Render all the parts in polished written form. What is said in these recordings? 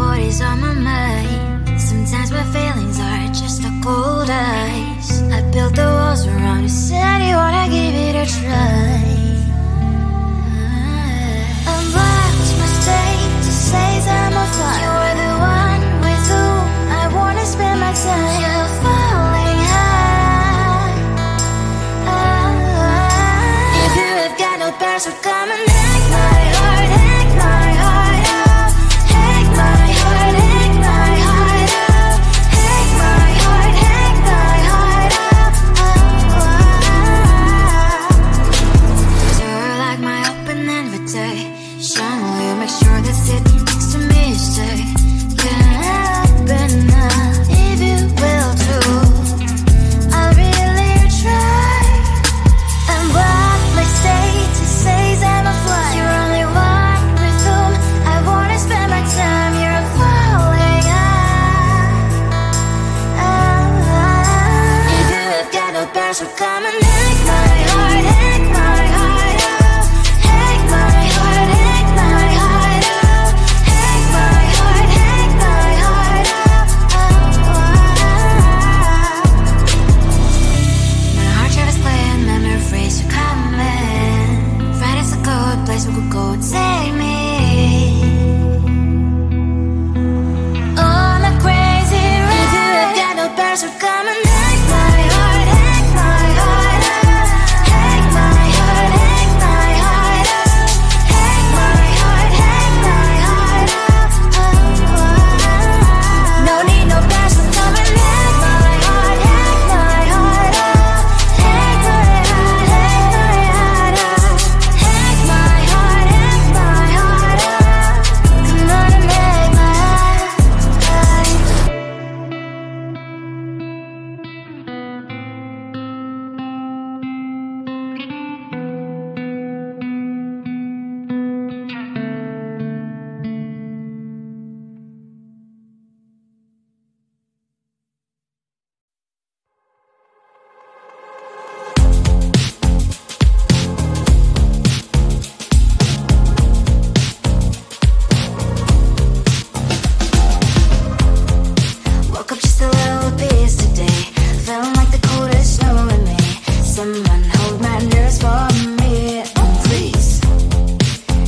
worries on my mind. Sometimes my feelings are just a cold ice. I built the walls around you, said you wanna give it a try. I watch my status says I'm a fire. You're the one with whom I wanna spend my time. You're falling high. If you have got no bears, so come and hack my heart, hack my heart out. Hack my heart, hack my heart out. Hack my heart, hack my heart out. You're like my open invitation. Will you make sure that sitting next to me is safe? Yeah, open up if you will too. I'll really try. And what my status says I'm a fly. You're only one with whom I wanna spend my time. You're falling high. If you have got no bears, so come and hack my heart, hack my heart out. Hack my heart, hack my heart out. Hack my heart, hack my heart out. My heart tries to play and memory freeze, you're coming. Friday's a good place we could go, take me. On a crazy ride. If you have got no bears, so come and hack my heart, hack my heart out. Hack my heart, hack my heart out. Hack my heart, hack my heart out. No need no bears, so come and hack my heart, hack my heart out. Hack my heart, hack my heart out. Hack my heart, hack my heart out. Come on and make my heart. Woke up just a little piece today. Feeling like the coldest snow in me. Someone hold my nerves for me, oh please.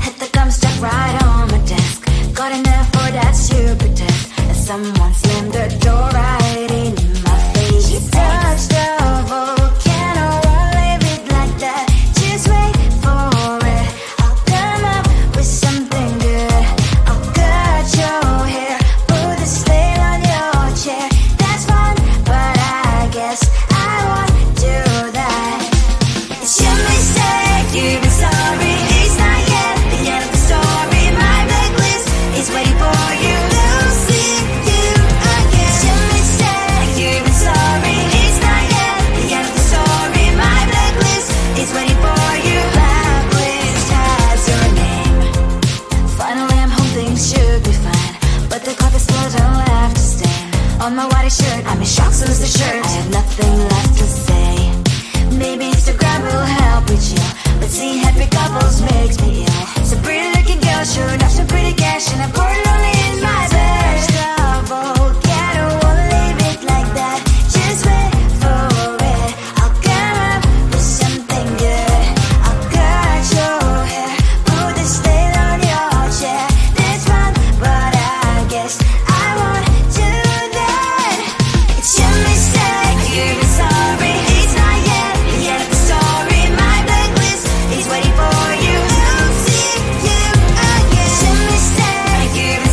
Hit the gum stuck right on my desk. Got enough for that stupid test. And someone slammed the door right in my face. You touched the volcano, won't leave it like that. Just wait for it. I'll come up with something good. I'll cut your hair, put the stain on your chair. That's fun, but I guess I won't do that. It's your mistake, you've been sorry. It's not yet the end of the story. My blacklist is waiting for you. I'll see you again. It's your mistake, you've been sorry. It's not yet the end of the story. My blacklist is waiting for you. Blacklist has your name. Finally I'm home, things should be fine. But the coffee still don't have to stain on my white shirt. I'm in shock, so is the shirt. I have nothing left to say. Maybe Instagram will help with you, but seeing happy couples makes me ill. Some pretty looking girl showing off some pretty cash, and I'm pouring only in my bed. Volcano, won't leave it like that. Just wait for it. I'll come up with something good. I'll cut your hair, put the stain on your chair. That's fun, but I guess I won't do that. It's your mistake, you've been sorry. It's not yet the end of the story. My blacklist is waiting for you. I'll see you again. It's your mistake, you've been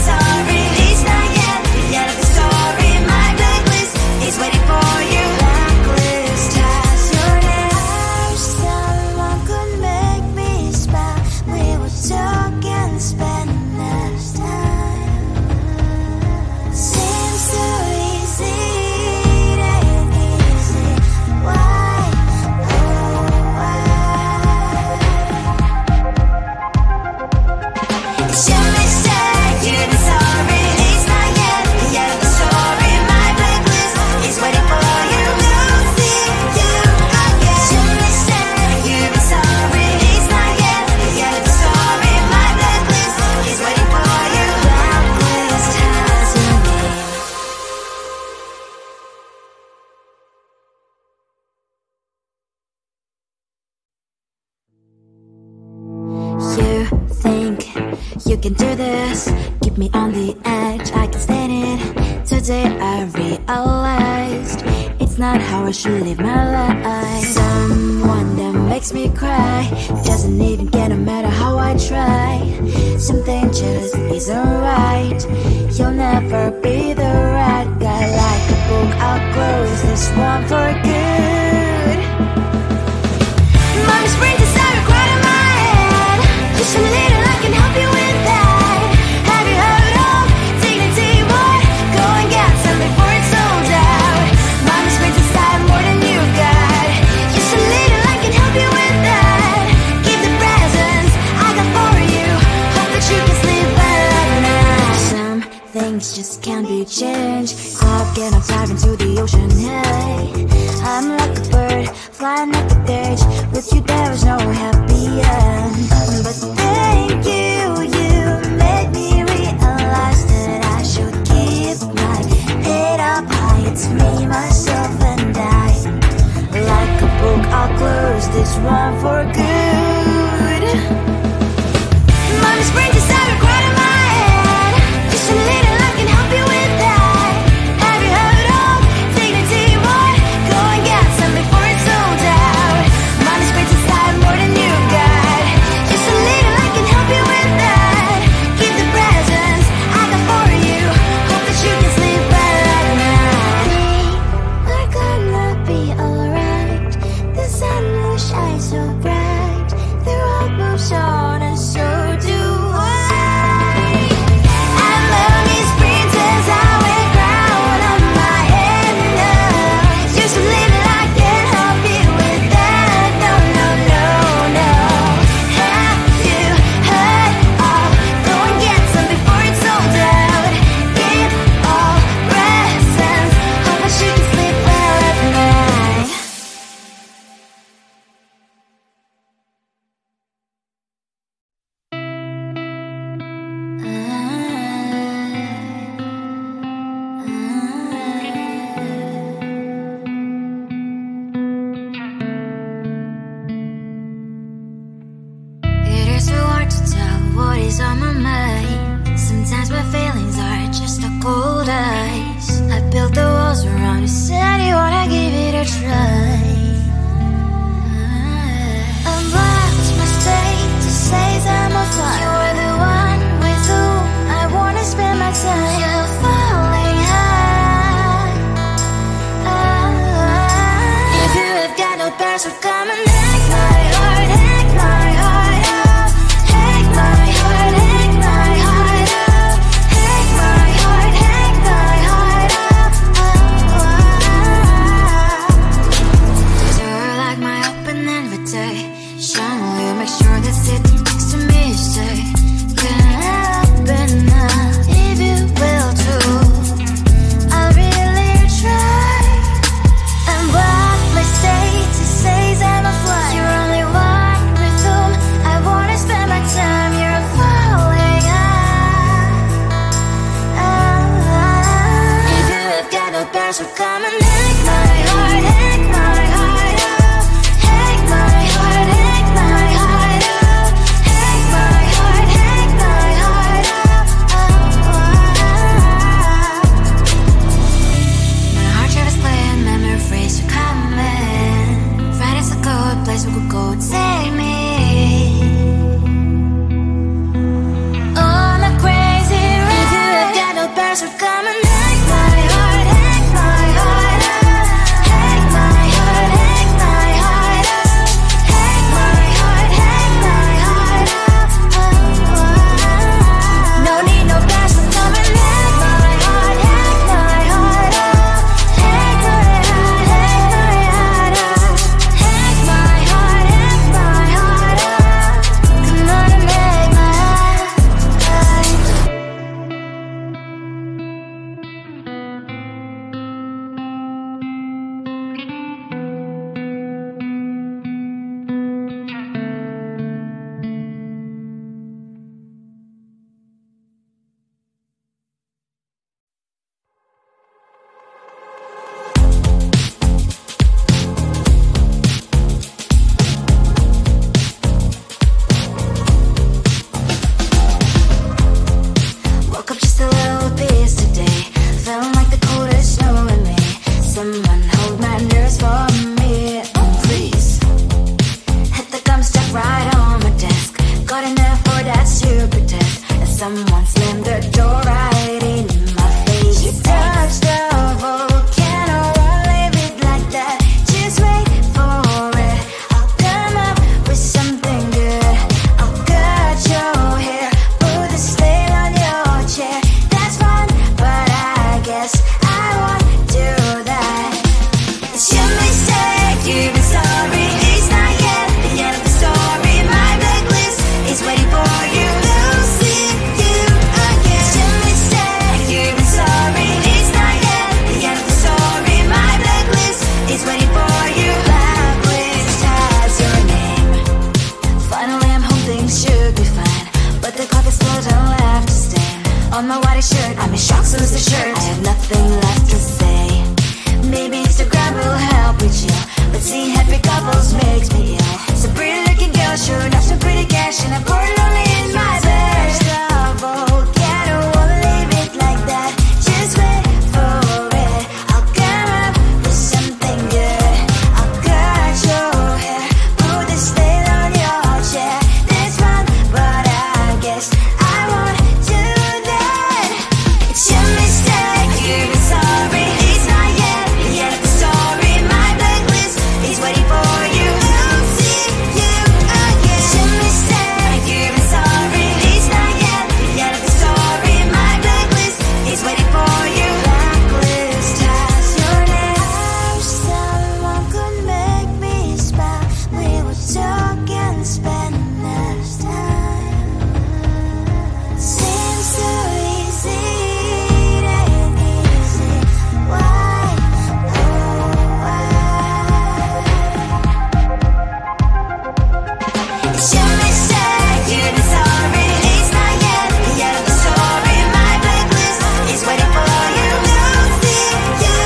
keep me on the edge, I can't stand it. Today I realized it's not how I should live my life. Someone that makes me cry doesn't even get no matter how I try. Something just isn't right. You'll never be the right guy. Like a book, I'll close this one for good. Mommy's brain decided right in my head. Just a little, I can help you with that. Have you heard of dignity, boy? Go and get some before it's sold out. Mommy's brain decided more than you got. Just a little, I can help you with that. Keep the presents I got for you. Hope that you can sleep well at night. Some things just can't be changed. I'll get on dive into the ocean, hey. I'm like a bird, flying at the cage. With you there is no happy end. But thank you, you made me realize that I should keep my head up high. It's me, myself and I. Like a book, I'll close this one for good. Mommy's brain decided right in my head. Just a little, I can help you with that. Have you heard of dignity, boy? Go and get some before it's sold out. Mommy's brain decided more than you got. Just a little, I can help you with that. Keep the presents I got for you. Hope that you can sleep well at night. We're gonna be alright. The sun will shine so bright. The road moves on and so do I. And mommy's princess, I wear crown on my head now. Just a little, I can help you with that. No, no, no, no. Have you heard of? Go and get some before it's sold out. Give all presents. Hope that you can sleep well at night. It is so hard to tell what is on my mind. Sometimes my feelings are just a cold ice. I built the walls around you, said you wanna give it a try. I blocked my state to say that I'm fine. You are the one with whom I wanna spend my time. You're falling high. If you have got no parents, so come and hack my heart, hack my heart up. Hack my heart, hack my heart up. Hack my heart, hack my heart up. You're like my open invitation. Will you make sure that sitting next to me is safe? Can I open up if you will too? I'll really try. And block my state to say that I'm on my white shirt. I'm in shock, so lose the shirt. I have nothing left to say. Maybe Instagram will help with you, but seeing happy couples makes me ill. Some pretty looking girl showing off some pretty cash, and I'm pouring lonely in my bed. First of all, I don't wanna leave it like that. Just wait for it. I'll come up with something good. I'll cut your hair, put the stain on your chair. That's fun, but I guess I won't do that. It's your mistake, you're sorry. It's not yet the end of the story. My blacklist is waiting for you. I'll see you again. It's your mistake, you're sorry. It's not yet the end of the story. My blacklist is waiting for you. Blacklist has your name. I wish someone could make me smile. We would talk and spend less time. Seems so easy, it ain't easy. Why, oh why? It's your mistake, you're sorry. It's not yet the end of the story. My blacklist is waiting for you. I'll see you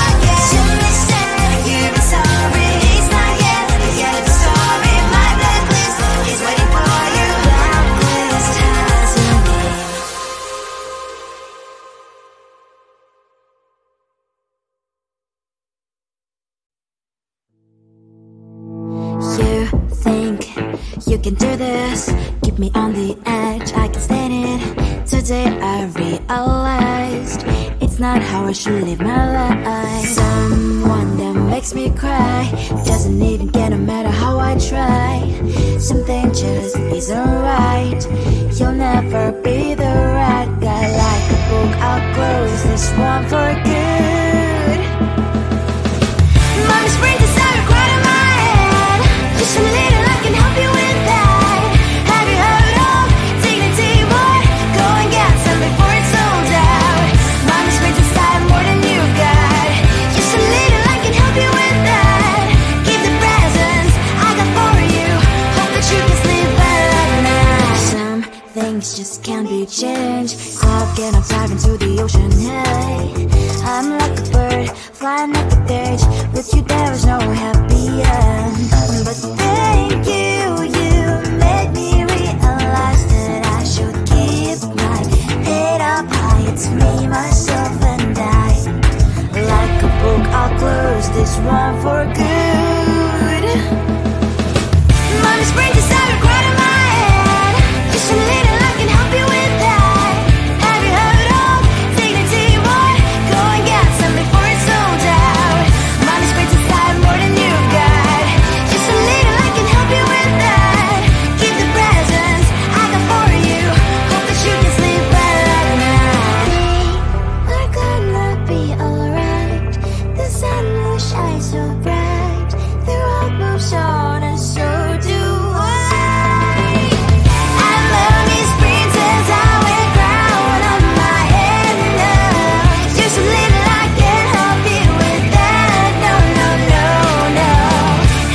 again. It's your mistake, you're sorry. It's not yet the end of the story. My blacklist is waiting for you. Blacklist has your name. You think you can do this, keep me on the edge, I can stand it. Today I realized it's not how I should live my life. Someone that makes me cry doesn't even get no matter how I try. Something just isn't right. You'll never be the right guy. Like a book, I'll close this one for good. Mommy's brain decided right in my head. Just a little, I can help you with that. Have you heard of dignity, boy? Go and get some before it's sold out. Mommy's brain decided more than you got. Just a little, I can help you with that. Keep the presents I got for you. Hope that you can sleep well at night. Some things just can't be changed. Clock and I'm diving to the ocean. Hey, I'm like a bird flying like a cage. With you there is no happy end. But thank you, you made me realize that I should keep my head up high. It's me, myself and I. Like a book, I'll close this one for good. Mommy's brain decided right in my head. Just a little, I can help you with that. Have you heard of dignity, boy? Go and get some before it's sold out. Mommy's brain decided more than you got. Just a little, I can help you with that. Keep the presents I got for you. Hope that you can sleep well at night. We're gonna be alright. The sun will shine so bright. The road moves on and so do I. I love these princess, I wear crown on my head now. Just a little, I can help you with that. No, no, no, no.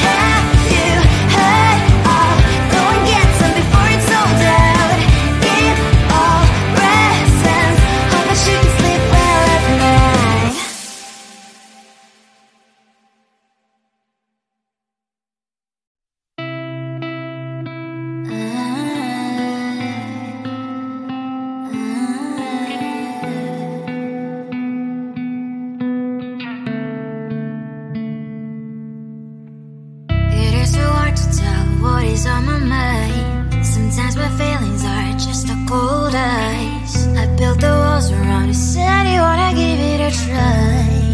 Have you heard of? Go and get some before it's sold out. Give all presents. Hope that you can sleep well at night. It is so hard to tell what is on my mind. Sometimes my feelings are just a cold ice. I built the walls around you, said you wanna give it a try.